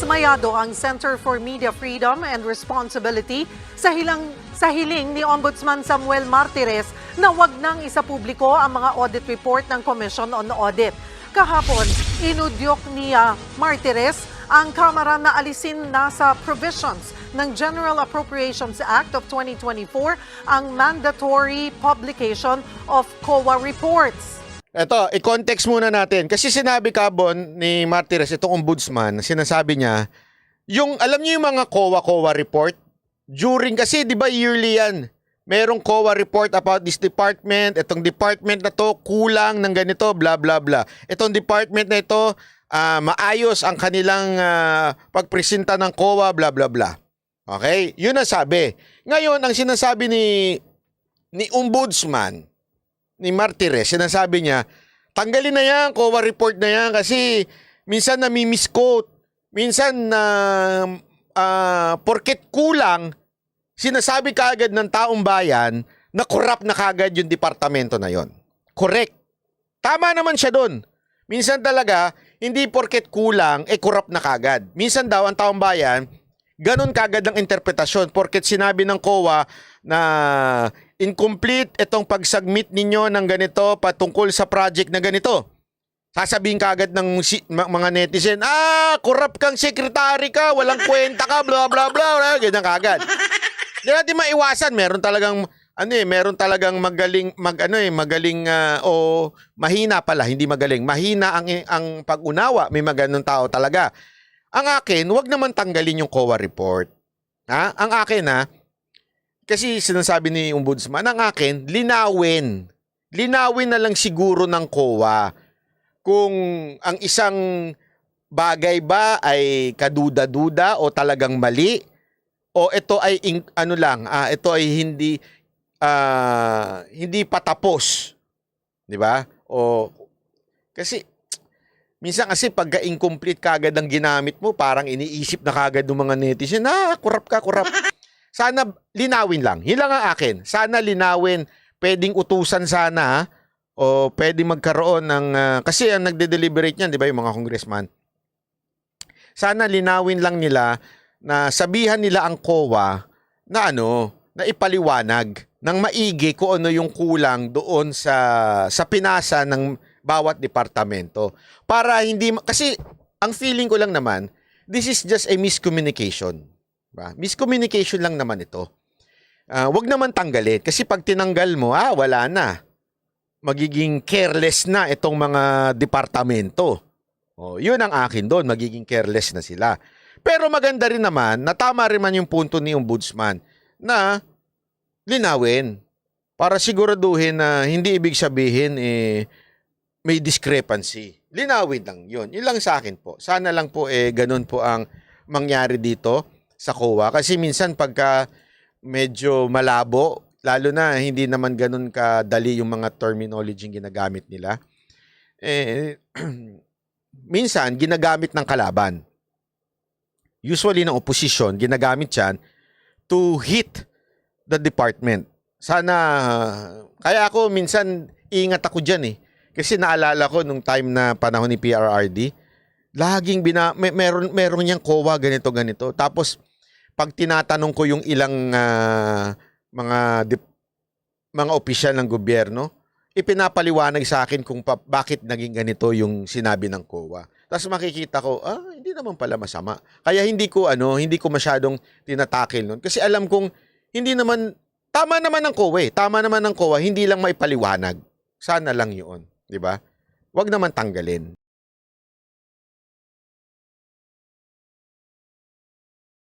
Dismayado ang Center for Media Freedom and Responsibility sa hiling ni Ombudsman Samuel Martires na wag nang isapubliko ang mga audit report ng Commission on Audit. Kahapon, inudyok niya Martires ang Kamara na alisin na sa provisions ng General Appropriations Act of 2024 ang mandatory publication of COA reports. Ito, i-context muna natin. Kasi sinabi kabon ni Martires, itong ombudsman, sinasabi niya, alam niyo yung mga COA report? Kasi di ba yearly yan? Merong COA report about this department, itong department na to kulang ng ganito, bla bla bla. Itong department na ito, maayos ang kanilang pagpresenta ng COA, bla bla bla. Okay? Yun ang sabi. Ngayon, ang sinasabi ni ombudsman, ni Martires, sinasabi niya, tanggalin na yan, COA report na yan kasi minsan nami-misquote. Minsan porket kulang, sinasabi kaagad ng taong bayan na corrupt na kaagad yung departamento na yon. Correct. Tama naman siya doon. Minsan talaga, hindi porket kulang, corrupt na kaagad. Minsan daw, ang taong bayan, ganun kaagad ang interpretasyon porket sinabi ng COA na incomplete itong pag-submit ninyo ng ganito patungkol sa project na ganito. Sasabihin kaagad ng mga netizen, corrupt kang secretary ka, walang kwenta ka, bla bla bla, ganyan kaagad. Hindi natin maiwasan, meron talagang mahina pala, hindi magaling. Mahina ang pag-unawa, may maganong tao talaga. Ang akin, wag naman tanggalin yung COA report. Ang akin kasi sinasabi ni ombudsman, ang akin, linawin. Linawin na lang siguro ng COA kung ang isang bagay ba ay kaduda-duda o talagang mali o ito ay ito ay hindi patapos. 'Di ba? O kasi minsan kasi pagka incomplete kagad ang ginamit mo, parang iniisip na kagad ng mga netizen, corrupt ka, corrupt. Sana linawin lang. Yun lang ang akin. Sana linawin. Pwedeng utusan sana o pwedeng magkaroon ng kasi ang nagde-deliberate niyan, 'di ba, yung mga congressman. Sana linawin lang nila na sabihan nila ang COA na na ipaliwanag ng maigi kung ano yung kulang doon sa pinasa ng bawat departamento. Para hindi kasi ang feeling ko lang naman, this is just a miscommunication. Miscommunication lang naman ito. Wag naman tanggalin kasi pag tinanggal mo, wala na. Magiging careless na itong mga departamento. Yun ang akin doon, magiging careless na sila. Pero maganda rin naman, na tama rin man yung punto ni ombudsman na linawin para siguraduhin na hindi ibig sabihin may discrepancy. Linawin lang yun. Yun lang sa akin po. Sana lang po ganun po ang mangyari dito sa COA kasi minsan pagka medyo malabo, lalo na hindi naman ganun kadali yung mga terminology ginagamit nila, minsan ginagamit ng kalaban. Usually ng opposition, ginagamit yan to hit the department. Sana, kaya ako minsan ingat ako dyan kasi naalala ko nung time na panahon ni PRRD, laging meron niyang COA ganito. Tapos pag tinatanong ko yung ilang mga opisyal ng gobyerno, ipinapaliwanag sa akin kung bakit naging ganito yung sinabi ng COA. Tapos makikita ko, hindi naman pala masama. Kaya hindi ko masyadong tinatakil nun. Kasi alam kong tama naman ng COA. Tama naman ng COA, hindi lang maipaliwanag. Sana lang yun, 'di ba? Wag naman tanggalin.